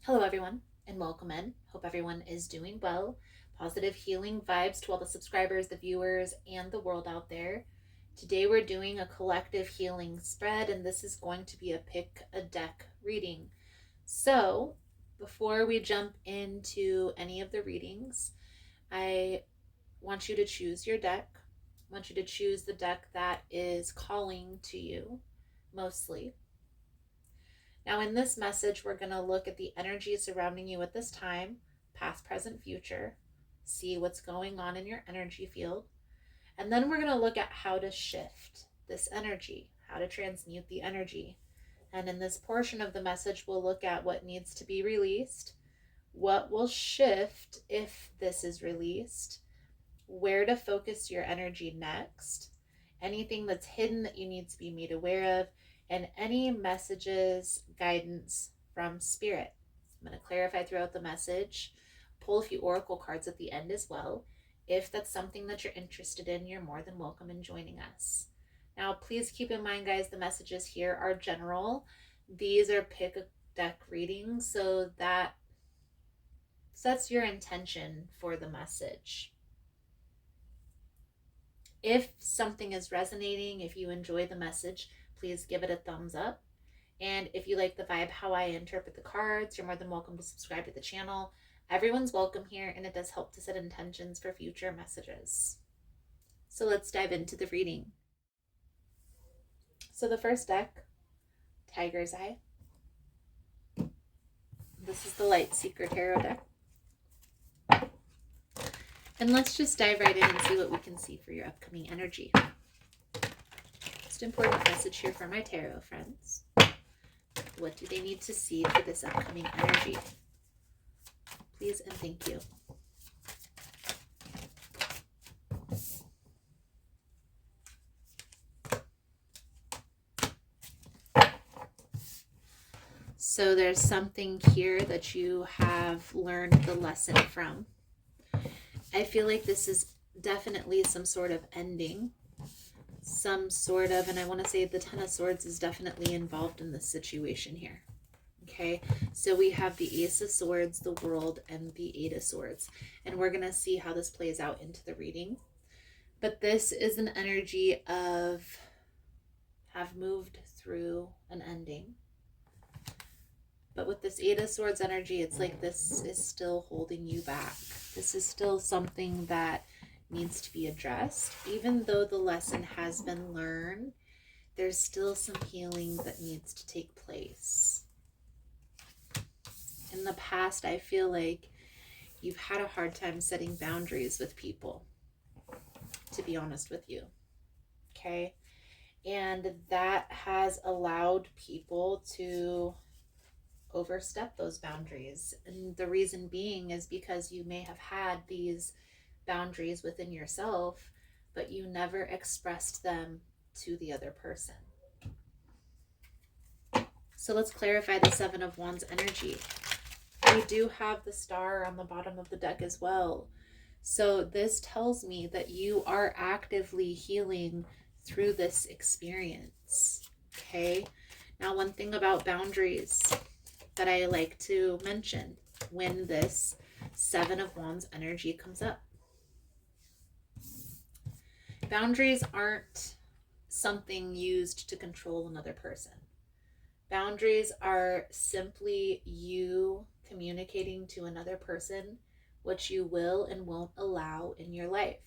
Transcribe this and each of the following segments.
Hello, everyone, and welcome in. Hope everyone is doing well. Positive healing vibes to all the subscribers, the viewers, and the world out there. Today, we're doing a collective healing spread, and this is going to be a pick a deck reading. So, before we jump into any of the readings, I want you to choose your deck. I want you to choose the deck that is calling to you mostly. Now, in this message, we're going to look at the energy surrounding you at this time, past, present, future, see what's going on in your energy field, and then we're going to look at how to shift this energy, how to transmute the energy. And in this portion of the message, we'll look at what needs to be released, what will shift if this is released, where to focus your energy next, anything that's hidden that you need to be made aware of, and any messages, guidance from spirit. I'm going to clarify throughout the message, pull a few oracle cards at the end as well. If that's something that you're interested in, you're more than welcome in joining us. Now, please keep in mind, guys, the messages here are general. These are pick a deck readings, so that sets your intention for the message. If something is resonating, if you enjoy the message, please give it a thumbs up. And if you like the vibe, how I interpret the cards, you're more than welcome to subscribe to the channel. Everyone's welcome here, and it does help to set intentions for future messages. So let's dive into the reading. So the first deck, Tiger's Eye. This is the Light Seeker Tarot deck. And let's just dive right in and see what we can see for your upcoming energy. Most important message here for my tarot friends. What do they need to see for this upcoming energy? Please and thank you. So there's something here that you have learned the lesson from. I feel like this is definitely some sort of ending. Some sort of, and I want to say the Ten of Swords is definitely involved in this situation here. Okay, so we have the Ace of Swords, the World, and the Eight of Swords. And we're going to see how this plays out into the reading. But this is an energy of have moved through an ending. But with this Eight of Swords energy, it's like this is still holding you back. This is still something that needs to be addressed. Even though the lesson has been learned, there's still some healing that needs to take place. In the past, I feel like you've had a hard time setting boundaries with people, to be honest with you. Okay? And that has allowed people to overstep those boundaries. And the reason being is because you may have had these boundaries within yourself, but you never expressed them to the other person. So let's clarify the Seven of Wands energy. We do have the Star on the bottom of the deck as well. So this tells me that you are actively healing through this experience. Okay? Now, one thing about boundaries that I like to mention when this Seven of Wands energy comes up. Boundaries aren't something used to control another person. Boundaries are simply you communicating to another person what you will and won't allow in your life.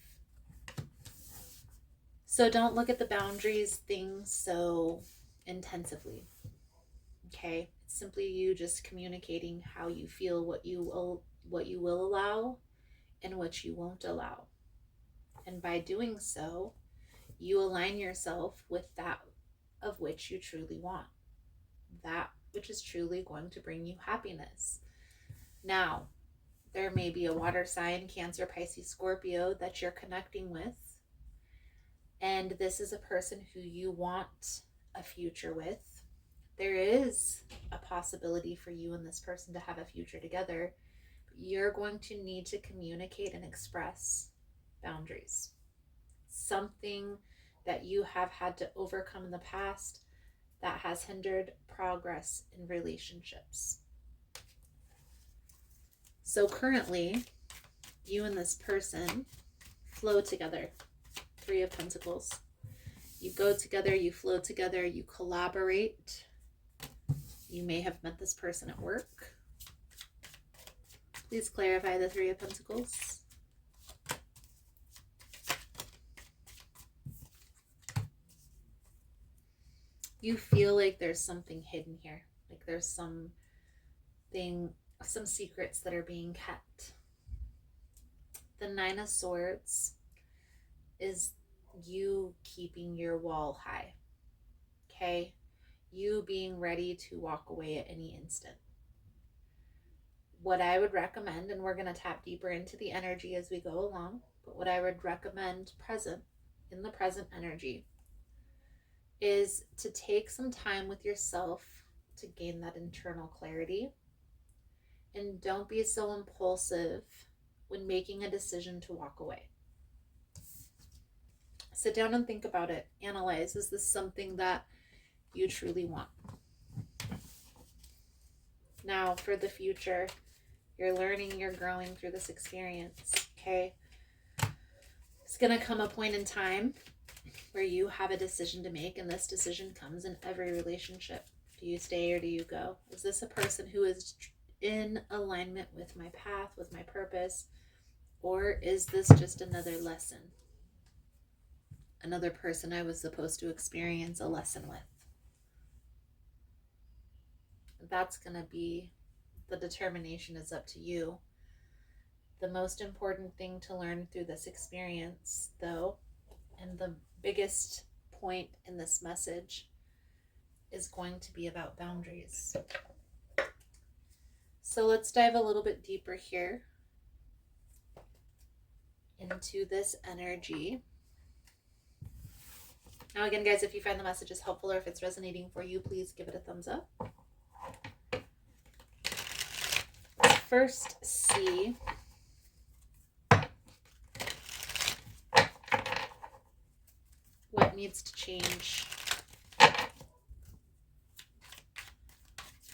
So don't look at the boundaries thing so intensively. Okay? It's simply you just communicating how you feel, what you will allow and what you won't allow. And by doing so, you align yourself with that of which you truly want. That which is truly going to bring you happiness. Now, there may be a water sign, Cancer, Pisces, Scorpio, that you're connecting with. And this is a person who you want a future with. There is a possibility for you and this person to have a future together. But you're going to need to communicate and express boundaries. Something that you have had to overcome in the past that has hindered progress in relationships. So currently, you and this person flow together. Three of Pentacles. You go together, you flow together, you collaborate. You may have met this person at work. Please clarify the Three of Pentacles. You feel like there's something hidden here. Like there's some secrets that are being kept. The Nine of Swords is you keeping your wall high. Okay? You being ready to walk away at any instant. What I would recommend, and we're going to tap deeper into the energy as we go along, but what I would recommend in the present energy, is to take some time with yourself to gain that internal clarity. And don't be so impulsive when making a decision to walk away. Sit down and think about it. Analyze, is this something that you truly want? Now, for the future, you're learning, you're growing through this experience, okay? It's going to come a point in time where you have a decision to make, and this decision comes in every relationship. Do you stay or do you go? Is this a person who is in alignment with my path, with my purpose, or is this just another lesson? Another person I was supposed to experience a lesson with? That's going to be, the determination is up to you. The most important thing to learn through this experience, though, and the biggest point in this message, is going to be about boundaries. So let's dive a little bit deeper here into this energy. Now again, guys, if you find the message is helpful or if it's resonating for you, please give it a thumbs up. Let's first see what needs to change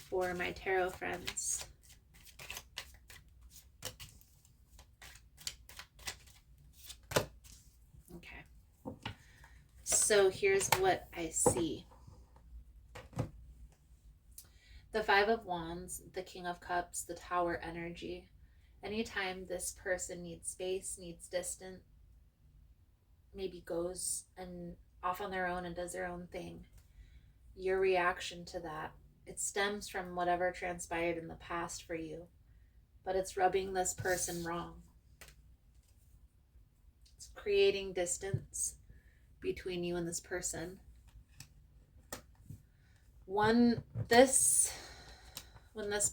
for my tarot friends. Okay. So here's what I see. The Five of Wands, the King of Cups, the Tower energy. Anytime this person needs space, needs distance, maybe goes and off on their own and does their own thing, your reaction to that, it stems from whatever transpired in the past for you, but it's rubbing this person wrong. It's creating distance between you and this person. When this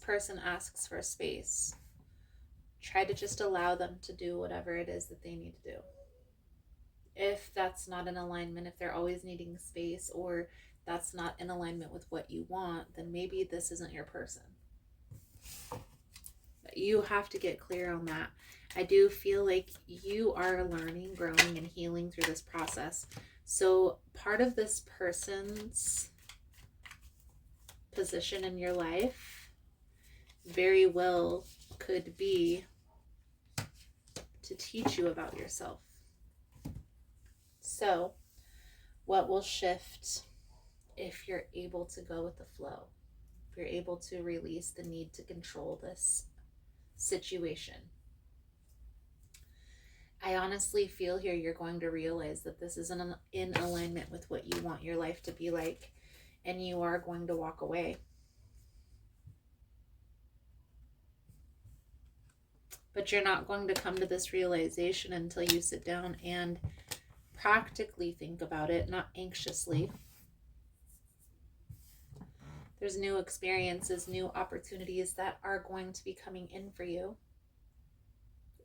person asks for space, try to just allow them to do whatever it is that they need to do. If that's not in alignment, if they're always needing space, or that's not in alignment with what you want, then maybe this isn't your person. But you have to get clear on that. I do feel like you are learning, growing, and healing through this process. So part of this person's position in your life very well could be to teach you about yourself. So what will shift if you're able to go with the flow? If you're able to release the need to control this situation? I honestly feel here you're going to realize that this isn't in alignment with what you want your life to be like, and you are going to walk away. But you're not going to come to this realization until you sit down and practically think about it, not anxiously. There's new experiences, new opportunities that are going to be coming in for you.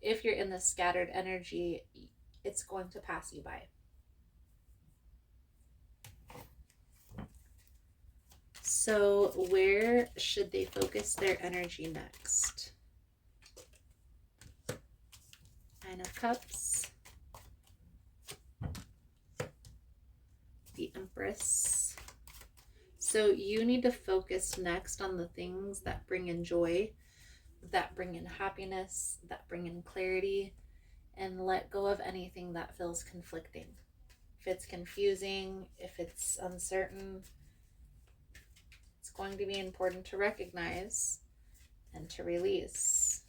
If you're in this scattered energy, it's going to pass you by. So where should they focus their energy next? Nine of Cups. The Empress. So you need to focus next on the things that bring in joy, that bring in happiness, that bring in clarity, and let go of anything that feels conflicting. If it's confusing, if it's uncertain, it's going to be important to recognize and to release.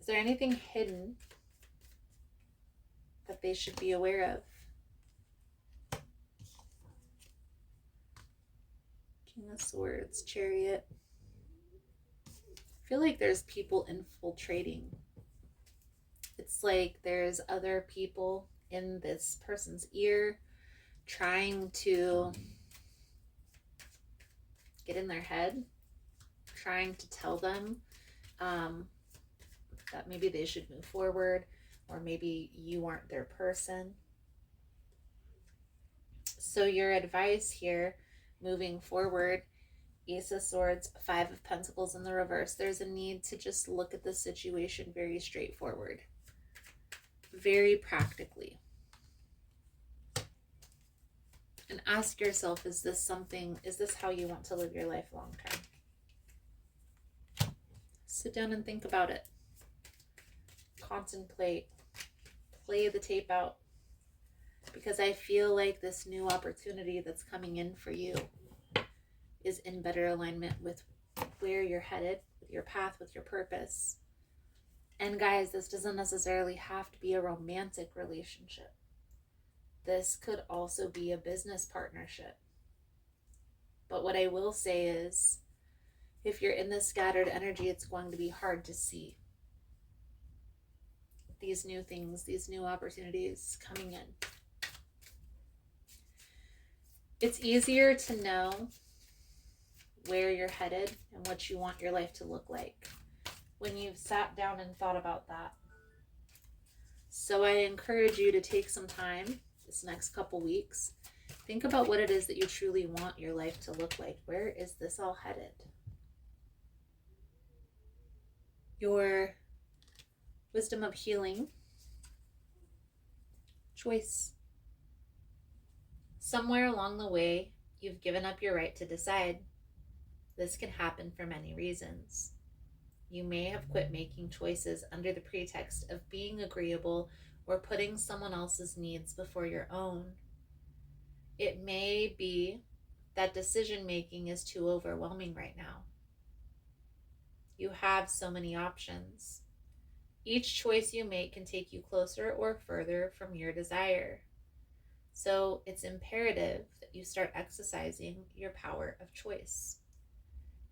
Is there anything hidden that they should be aware of? King of Swords, Chariot. I feel like there's people infiltrating. It's like there's other people in this person's ear trying to get in their head, trying to tell them that maybe they should move forward, or maybe you aren't their person. So your advice here, moving forward, Ace of Swords, Five of Pentacles in the reverse, there's a need to just look at the situation very straightforward, very practically. And ask yourself, is this how you want to live your life long term? Sit down and think about it. Contemplate. Play the tape out. Because I feel like this new opportunity that's coming in for you is in better alignment with where you're headed, with your path, with your purpose. And guys, this doesn't necessarily have to be a romantic relationship. This could also be a business partnership. But what I will say is, if you're in this scattered energy, it's going to be hard to see these new things, these new opportunities coming in. It's easier to know where you're headed and what you want your life to look like when you've sat down and thought about that. So I encourage you to take some time this next couple weeks. Think about what it is that you truly want your life to look like. Where is this all headed? Your wisdom of healing. Choice. Somewhere along the way, you've given up your right to decide. This can happen for many reasons. You may have quit making choices under the pretext of being agreeable or putting someone else's needs before your own. It may be that decision making is too overwhelming right now. You have so many options. Each choice you make can take you closer or further from your desire. So it's imperative that you start exercising your power of choice.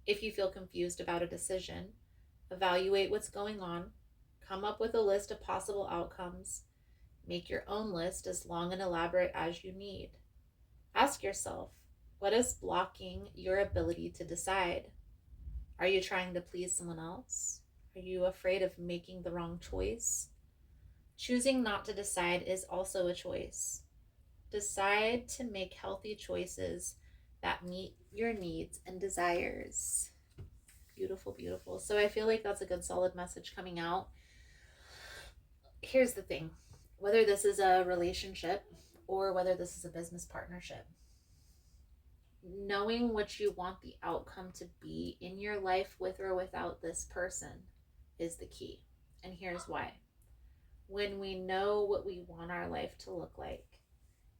If you feel confused about a decision, evaluate what's going on, come up with a list of possible outcomes, make your own list as long and elaborate as you need. Ask yourself, what is blocking your ability to decide? Are you trying to please someone else? Are you afraid of making the wrong choice? Choosing not to decide is also a choice. Decide to make healthy choices that meet your needs and desires. Beautiful, beautiful. So I feel like that's a good solid message coming out. Here's the thing. Whether this is a relationship or whether this is a business partnership, knowing what you want the outcome to be in your life with or without this person is the key. And here's why. When we know what we want our life to look like,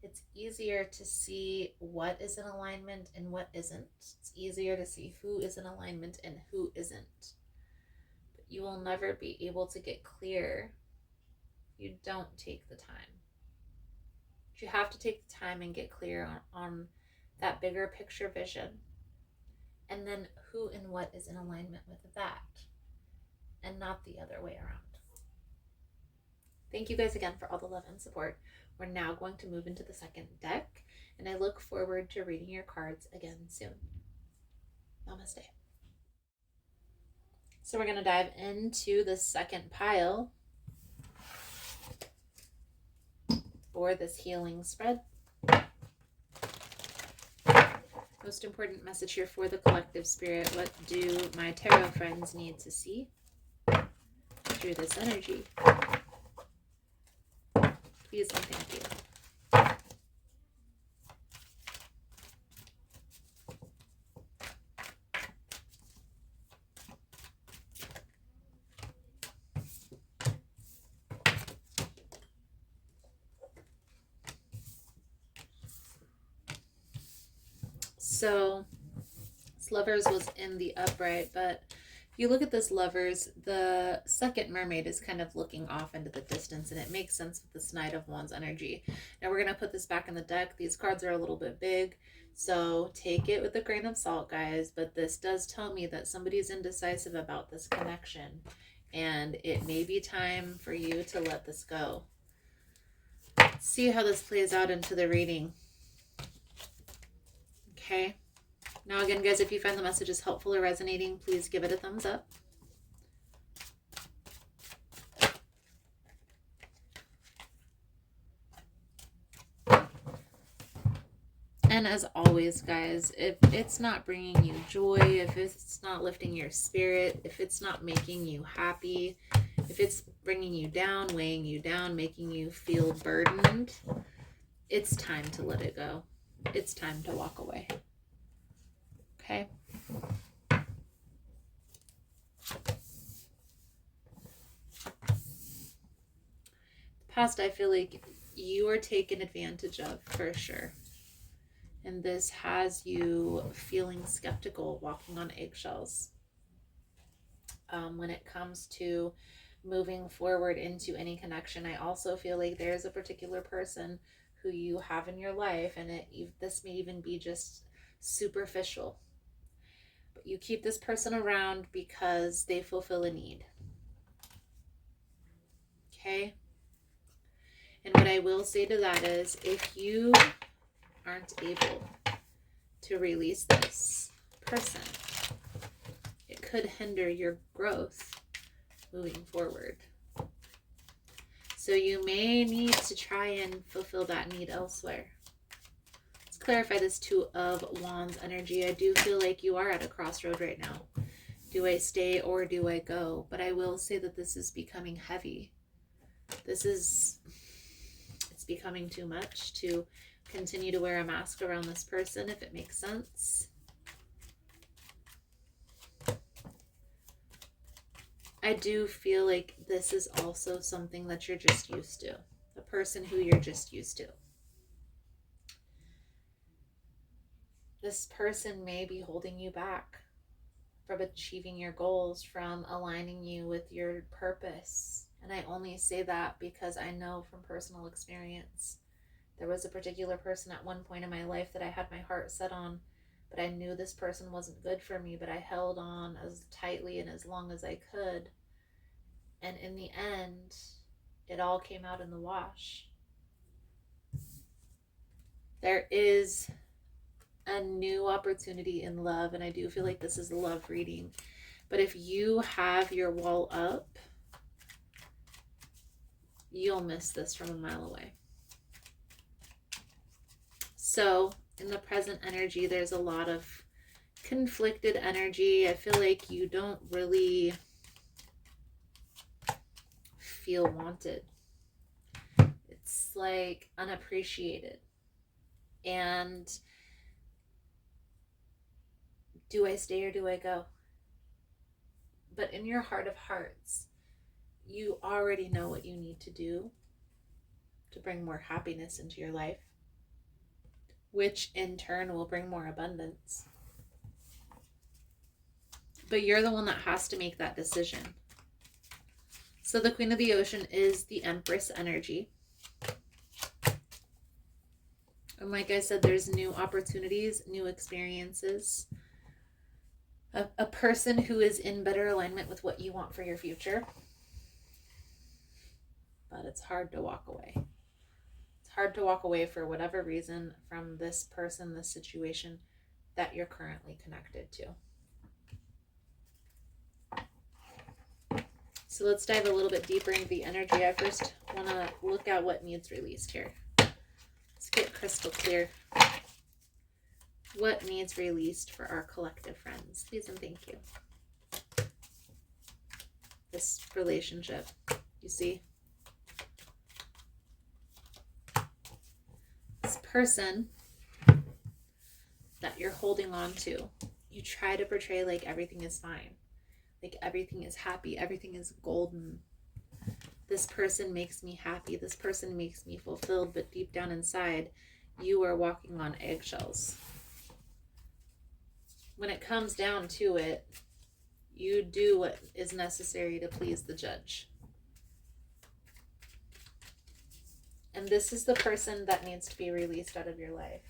it's easier to see what is in alignment and what isn't. It's easier to see who is in alignment and who isn't. But you will never be able to get clear if you don't take the time. But you have to take the time and get clear on that bigger picture vision. And then who and what is in alignment with that. And not the other way around. Thank you guys again for all the love and support. We're now going to move into the second deck, and I look forward to reading your cards again soon. Namaste. So we're going to dive into the second pile for this healing spread. Most important message here for the collective spirit. What do my tarot friends need to see through this energy? Please and thank you. So this Lovers was in the upright, but if you look at this Lovers, the second mermaid is kind of looking off into the distance, and it makes sense with this Knight of Wands energy. Now we're going to put this back in the deck. These cards are a little bit big, so take it with a grain of salt, guys, but this does tell me that somebody's indecisive about this connection, and it may be time for you to let this go. Let's see how this plays out into the reading. Okay. Now again, guys, if you find the messages helpful or resonating, please give it a thumbs up. And as always, guys, if it's not bringing you joy, if it's not lifting your spirit, if it's not making you happy, if it's bringing you down, weighing you down, making you feel burdened, it's time to let it go. It's time to walk away. Okay? Past, I feel like you are taken advantage of for sure. And this has you feeling skeptical, walking on eggshells. When it comes to moving forward into any connection, I also feel like there's a particular person who you have in your life, and this may even be just superficial. But you keep this person around because they fulfill a need. Okay? And what I will say to that is, if you aren't able to release this person, it could hinder your growth moving forward. So you may need to try and fulfill that need elsewhere. Let's clarify this Two of Wands energy. I do feel like you are at a crossroad right now. Do I stay or do I go? But I will say that this is becoming heavy. It's becoming too much to continue to wear a mask around this person, if it makes sense. I do feel like this is also something that you're just used to. The person who you're just used to. This person may be holding you back from achieving your goals, from aligning you with your purpose. And I only say that because I know from personal experience. There was a particular person at one point in my life that I had my heart set on, but I knew this person wasn't good for me, but I held on as tightly and as long as I could. And in the end, it all came out in the wash. There is a new opportunity in love, and I do feel like this is a love reading. But if you have your wall up, you'll miss this from a mile away. So in the present energy, there's a lot of conflicted energy. I feel like you don't really feel wanted. It's like unappreciated. And do I stay or do I go? But in your heart of hearts, you already know what you need to do to bring more happiness into your life, which in turn will bring more abundance. But you're the one that has to make that decision. So the Queen of the Ocean is the Empress energy. And like I said, there's new opportunities, new experiences. A person who is in better alignment with what you want for your future. But it's hard to walk away. It's hard to walk away for whatever reason from this person, this situation that you're currently connected to. So let's dive a little bit deeper into the energy. I first want to look at what needs released here. Let's get crystal clear. What needs released for our collective friends? Please and thank you. This relationship, you see? This person that you're holding on to, you try to portray like everything is fine. Like everything is happy, everything is golden. This person makes me happy, this person makes me fulfilled, but deep down inside, you are walking on eggshells. when it comes down to it, you do what is necessary to please the judge. And this is the person that needs to be released out of your life.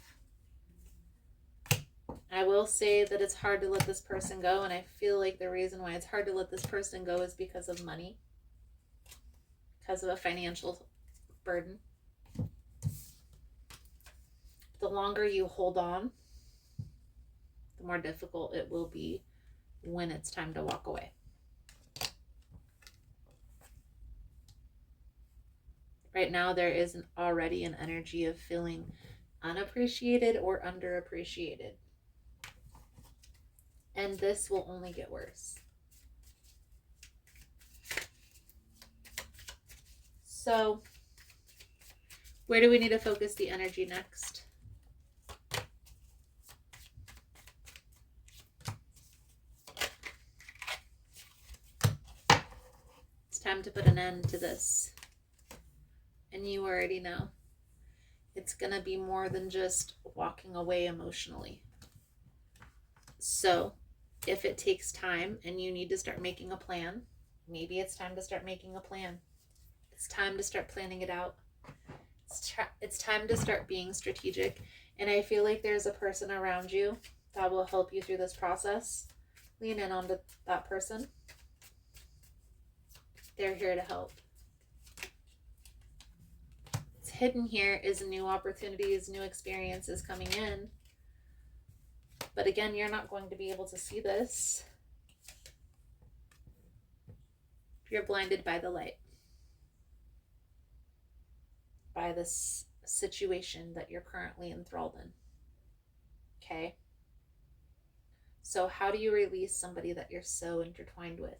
I will say that it's hard to let this person go, and I feel like the reason why it's hard to let this person go is because of money, because of a financial burden. The longer you hold on, the more difficult it will be when it's time to walk away. Right now, there is already an energy of feeling unappreciated or underappreciated. And this will only get worse. So, where do we need to focus the energy next? It's time to put an end to this. And you already know. It's going to be more than just walking away emotionally. So, if it takes time and you need to start making a plan, maybe it's time to start making a plan. It's time to start planning it out. It's time to start being strategic. And I feel like there's a person around you that will help you through this process. Lean in on that person. They're here to help. It's hidden here is new opportunities, new experiences coming in. But again, you're not going to be able to see this. You're blinded by the light. By this situation that you're currently enthralled in. Okay? So how do you release somebody that you're so intertwined with?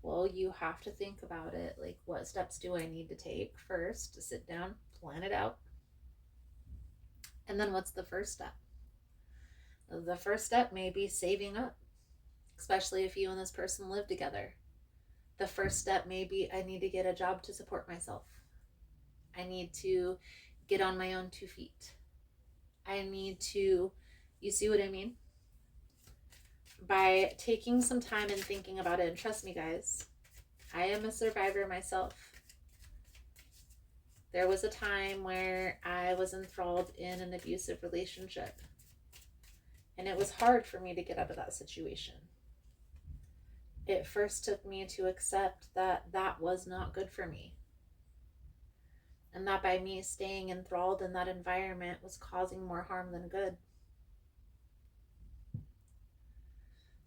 Well, you have to think about it. Like, what steps do I need to take first to sit down, plan it out? And then what's the first step? The first step may be saving up, especially if you and this person live together. The first step may be I need to get a job to support myself. I need to get on my own 2 feet. I need to, you see what I mean? By taking some time and thinking about it, and trust me guys, I am a survivor myself. There was a time where I was enthralled in an abusive relationship. And it was hard for me to get out of that situation. It first took me to accept that that was not good for me. And that by me staying enthralled in that environment was causing more harm than good.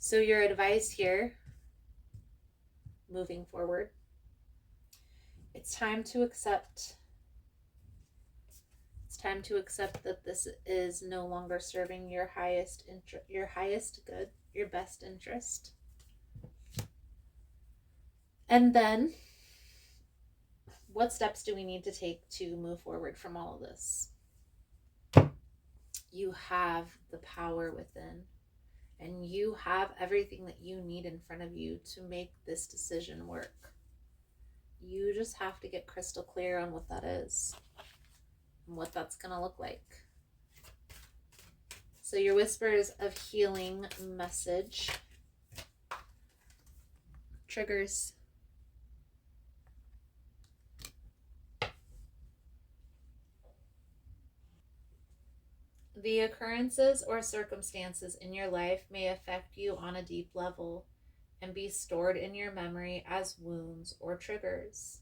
So your advice here, moving forward, it's time to accept. It's time to accept that this is no longer serving your highest good, your best interest. And then, what steps do we need to take to move forward from all of this? You have the power within, and you have everything that you need in front of you to make this decision work. You just have to get crystal clear on what that is and what that's going to look like. So your whispers of healing message triggers. The occurrences or circumstances in your life may affect you on a deep level and be stored in your memory as wounds or triggers.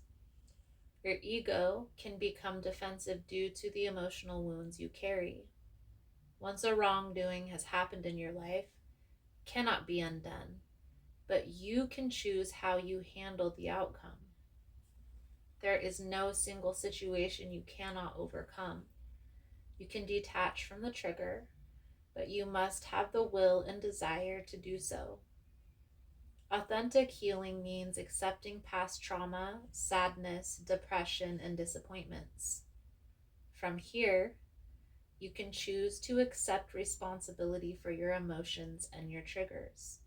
Your ego can become defensive due to the emotional wounds you carry. Once a wrongdoing has happened in your life, it cannot be undone, but you can choose how you handle the outcome. There is no single situation you cannot overcome. You can detach from the trigger, but you must have the will and desire to do so. Authentic healing means accepting past trauma, sadness, depression, and disappointments. From here, you can choose to accept responsibility for your emotions and your triggers.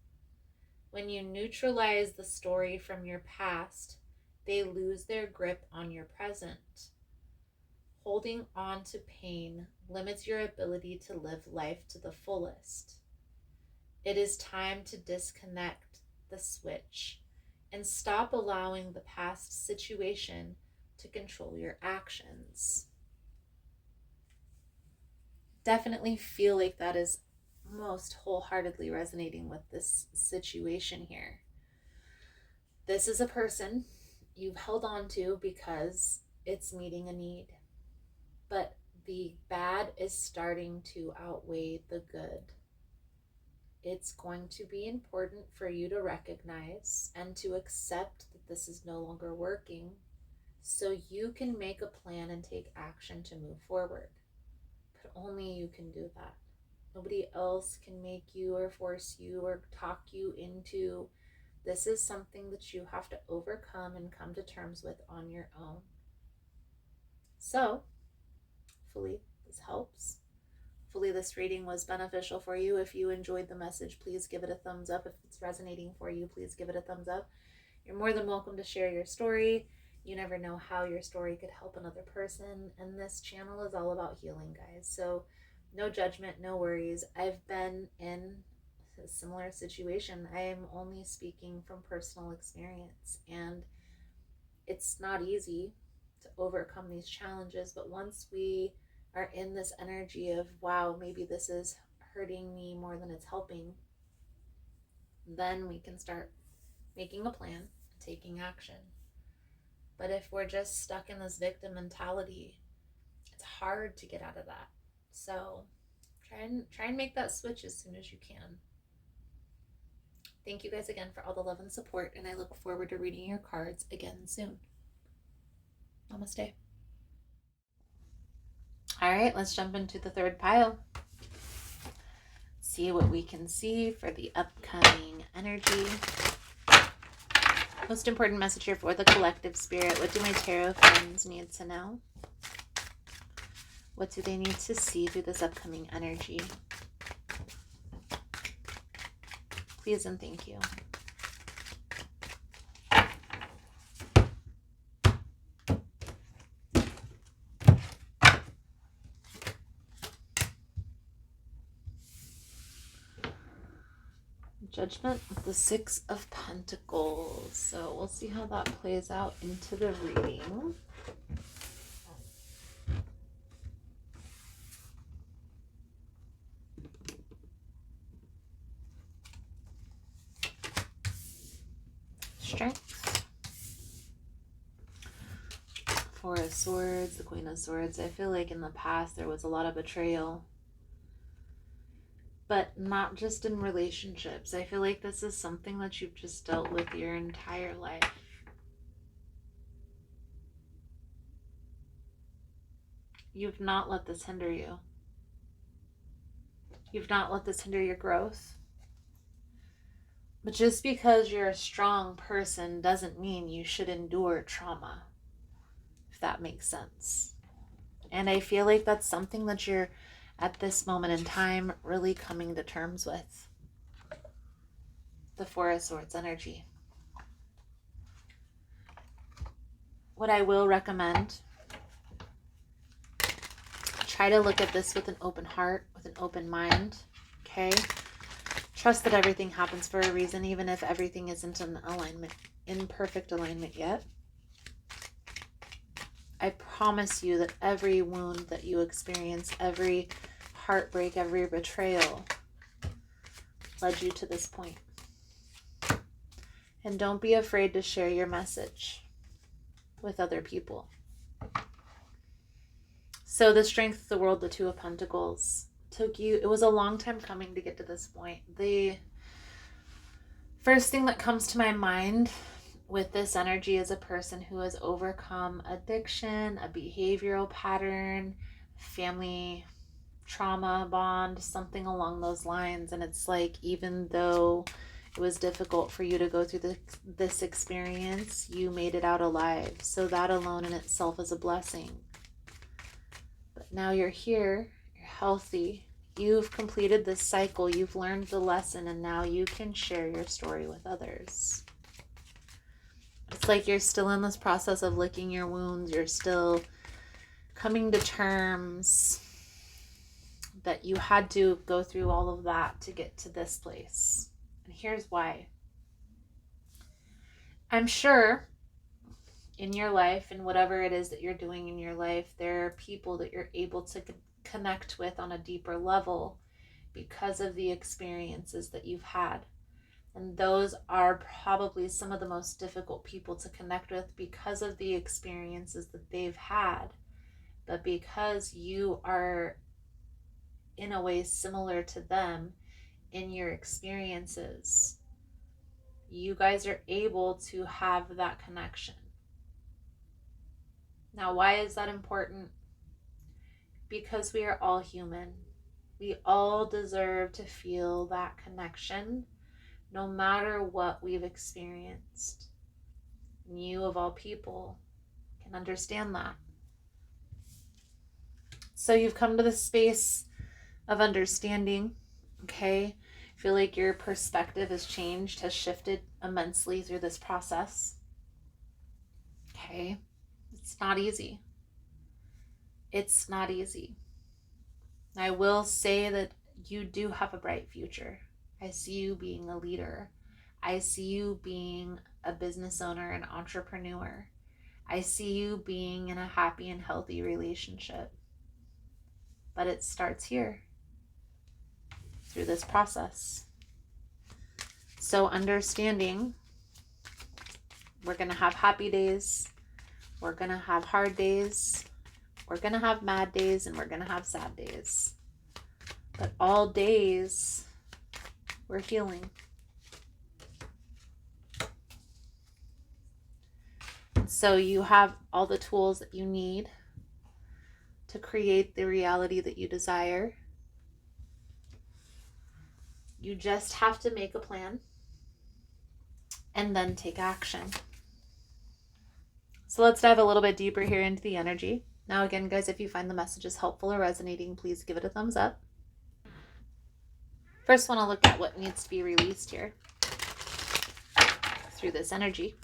When you neutralize the story from your past, they lose their grip on your present. Holding on to pain limits your ability to live life to the fullest. It is time to disconnect the switch and stop allowing the past situation to control your actions. Definitely feel like that is most wholeheartedly resonating with this situation here. This is a person you've held on to because it's meeting a need, but the bad is starting to outweigh the good. It's going to be important for you to recognize and to accept that this is no longer working so you can make a plan and take action to move forward. But only you can do that. Nobody else can make you or force you or talk you into. This is something that you have to overcome and come to terms with on your own. So, hopefully this helps. Hopefully this reading was beneficial for you. If you enjoyed the message, please give it a thumbs up. If it's resonating for you, please give it a thumbs up. You're more than welcome to share your story. You never know how your story could help another person. And this channel is all about healing, guys. So no judgment, no worries. I've been in a similar situation. I am only speaking from personal experience. And it's not easy to overcome these challenges. But once we are in this energy of, wow, maybe this is hurting me more than it's helping, then we can start making a plan, taking action. But if we're just stuck in this victim mentality, it's hard to get out of that. So try and make that switch as soon as you can. Thank you guys again for all the love and support, and I look forward to reading your cards again soon. Namaste. All right, let's jump into the third pile. See what we can see for the upcoming energy. Most important message here for the collective spirit. What do my tarot friends need to know? What do they need to see through this upcoming energy? Please and thank you. Judgment with the Six of Pentacles. So we'll see how that plays out into the reading. Strength. Four of Swords, the Queen of Swords. I feel like in the past there was a lot of betrayal. But not just in relationships. I feel like this is something that you've just dealt with your entire life. You've not let this hinder you. You've not let this hinder your growth. But just because you're a strong person doesn't mean you should endure trauma, if that makes sense. And I feel like that's something that you're, at this moment in time, really coming to terms with. The Four of Swords energy. What I will recommend, try to look at this with an open heart, with an open mind, okay? Trust that everything happens for a reason, even if everything isn't in alignment, in perfect alignment yet. I promise you that every wound that you experience, every heartbreak, every betrayal led you to this point. And don't be afraid to share your message with other people. So the Strength of the World, the Two of Pentacles, it was a long time coming to get to this point. The first thing that comes to my mind with this energy is a person who has overcome addiction, a behavioral pattern, family trauma bond, something along those lines. And it's like, even though it was difficult for you to go through this experience, you made it out alive. So that alone in itself is a blessing. But now you're here, you're healthy, you've completed this cycle, you've learned the lesson, and now you can share your story with others. It's like you're still in this process of licking your wounds, you're still coming to terms, that you had to go through all of that to get to this place. And here's why. I'm sure in your life and whatever it is that you're doing in your life, there are people that you're able to connect with on a deeper level because of the experiences that you've had. And those are probably some of the most difficult people to connect with because of the experiences that they've had. But because you are in a way similar to them in your experiences, you guys are able to have that connection. Now, why is that important? Because we are all human. We all deserve to feel that connection, no matter what we've experienced. And you, of all people, can understand that. So you've come to this space of understanding, okay? I feel like your perspective has changed, has shifted immensely through this process. Okay? It's not easy. It's not easy. I will say that you do have a bright future. I see you being a leader. I see you being a business owner, an entrepreneur. I see you being in a happy and healthy relationship. But it starts here, through this process. So understanding, we're going to have happy days. We're going to have hard days. We're going to have mad days, and we're going to have sad days. But all days, we're healing. So you have all the tools that you need to create the reality that you desire. You just have to make a plan and then take action. So let's dive a little bit deeper here into the energy. Now again, guys, if you find the messages helpful or resonating, please give it a thumbs up. First, want to look at what needs to be released here through this energy.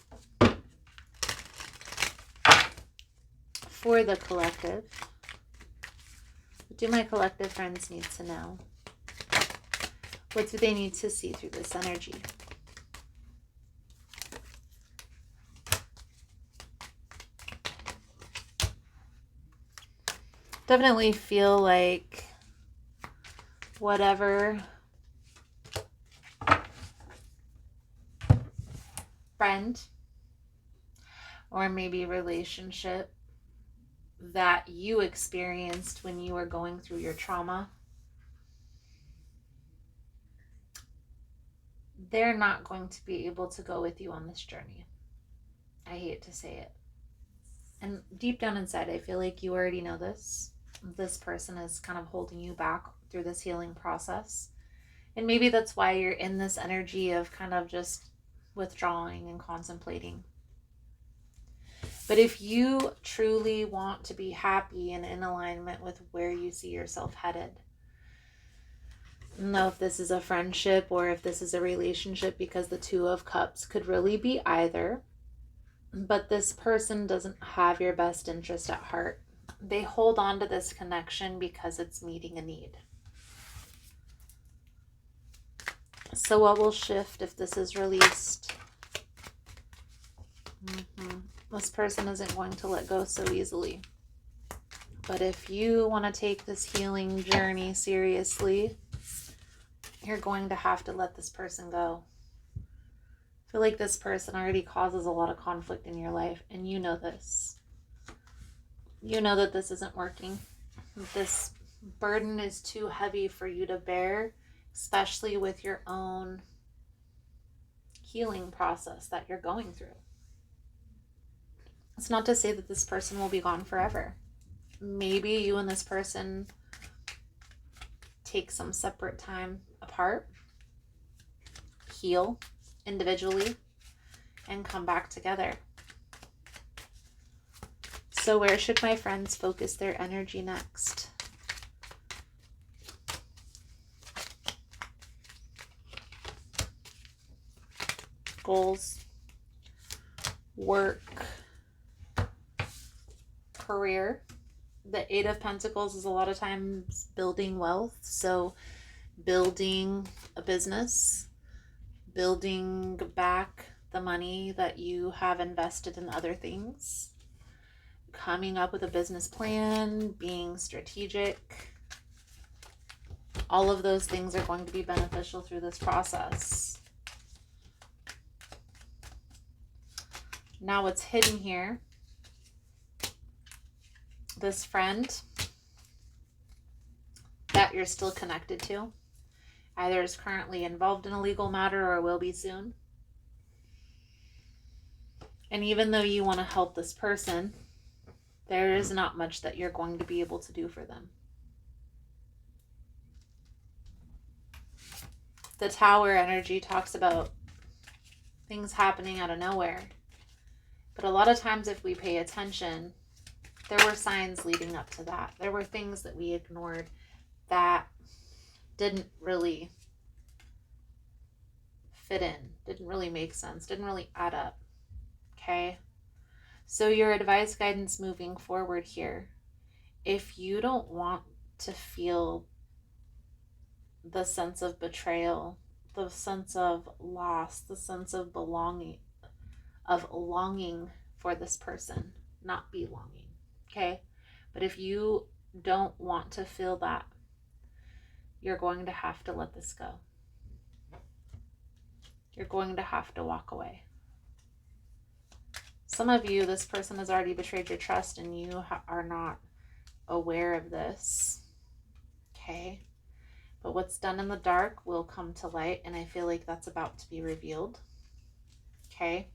For the collective, what do my collective friends need to know? What do they need to see through this energy? Definitely feel like whatever friend or maybe relationship that you experienced when you were going through your trauma, they're not going to be able to go with you on this journey. I hate to say it. And deep down inside, I feel like you already know this. This person is kind of holding you back through this healing process. And maybe that's why you're in this energy of kind of just withdrawing and contemplating. But if you truly want to be happy and in alignment with where you see yourself headed, I don't know if this is a friendship or if this is a relationship, because the Two of Cups could really be either. But this person doesn't have your best interest at heart. They hold on to this connection because it's meeting a need. So what will shift if this is released? This person isn't going to let go so easily. But if you want to take this healing journey seriously, you're going to have to let this person go. I feel like this person already causes a lot of conflict in your life, and you know this. You know that this isn't working. This burden is too heavy for you to bear, especially with your own healing process that you're going through. It's not to say that this person will be gone forever. Maybe you and this person take some separate time apart, heal individually, and come back together. So where should my friends focus their energy next? Goals, work, career, The Eight of Pentacles is a lot of times building wealth. So building a business, building back the money that you have invested in other things, coming up with a business plan, being strategic. All of those things are going to be beneficial through this process. Now what's hidden here, this friend that you're still connected to, either is currently involved in a legal matter or will be soon. And even though you want to help this person, there is not much that you're going to be able to do for them. The Tower energy talks about things happening out of nowhere. But a lot of times if we pay attention, there were signs leading up to that. There were things that we ignored that didn't really fit in, didn't really make sense, didn't really add up. Okay? So your advice, guidance moving forward here, if you don't want to feel the sense of betrayal, the sense of loss, the sense of belonging, of longing for this person, not belonging, okay? But if you don't want to feel that, you're going to have to let this go. You're going to have to walk away. Some of you, this person has already betrayed your trust and you are not aware of this, okay? But what's done in the dark will come to light, and I feel like that's about to be revealed, okay?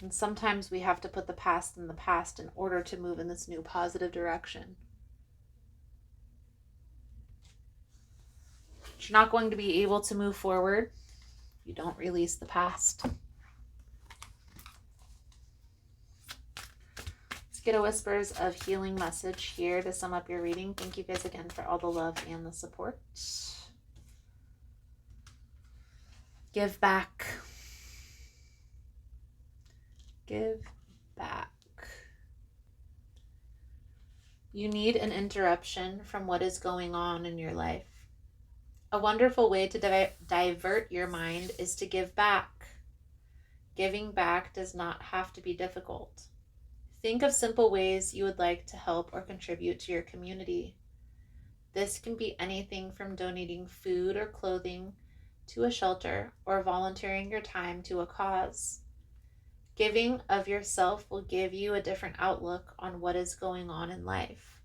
And sometimes we have to put the past in the past in order to move in this new positive direction. But you're not going to be able to move forward if you don't release the past. Let's get a whispers of healing message here to sum up your reading. Thank you guys again for all the love and the support. Give back. Give back. You need an interruption from what is going on in your life. A wonderful way to divert your mind is to give back. Giving back does not have to be difficult. Think of simple ways you would like to help or contribute to your community. This can be anything from donating food or clothing to a shelter or volunteering your time to a cause. Giving of yourself will give you a different outlook on what is going on in life.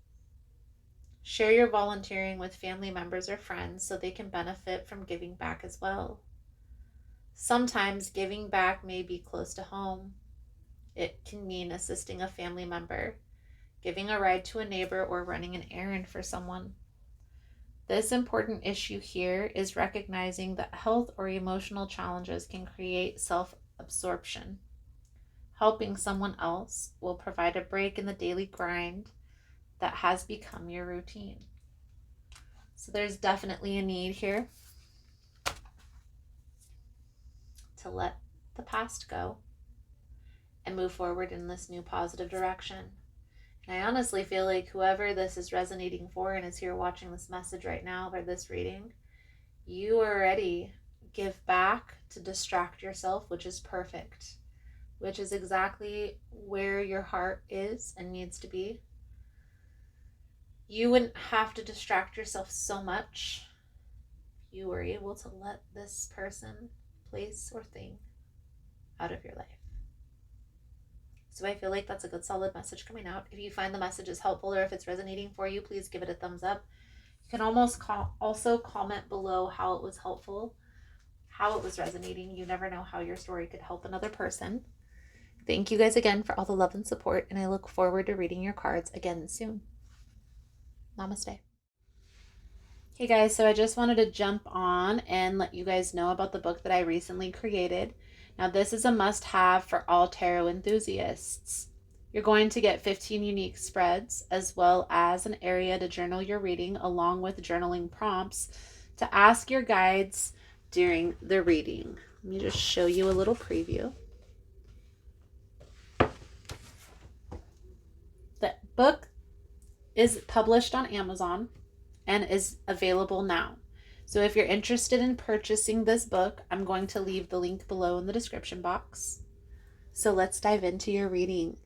Share your volunteering with family members or friends so they can benefit from giving back as well. Sometimes giving back may be close to home. It can mean assisting a family member, giving a ride to a neighbor, or running an errand for someone. This important issue here is recognizing that health or emotional challenges can create self-absorption. Helping someone else will provide a break in the daily grind that has become your routine. So there's definitely a need here to let the past go and move forward in this new positive direction. And I honestly feel like whoever this is resonating for and is here watching this message right now or this reading, you already give back to distract yourself, which is perfect, which is exactly where your heart is and needs to be. You wouldn't have to distract yourself so much if you were able to let this person, place, or thing out of your life. So I feel like that's a good solid message coming out. If you find the message is helpful or if it's resonating for you, please give it a thumbs up. You can also comment below how it was helpful, how it was resonating. You never know how your story could help another person. Thank you guys again for all the love and support, and I look forward to reading your cards again soon. Namaste. Hey guys, so I just wanted to jump on and let you guys know about the book that I recently created. Now this is a must-have for all tarot enthusiasts. You're going to get 15 unique spreads as well as an area to journal your reading along with journaling prompts to ask your guides during the reading. Let me just show you a little preview. The book is published on Amazon and is available now. So if you're interested in purchasing this book, I'm going to leave the link below in the description box. So let's dive into your reading.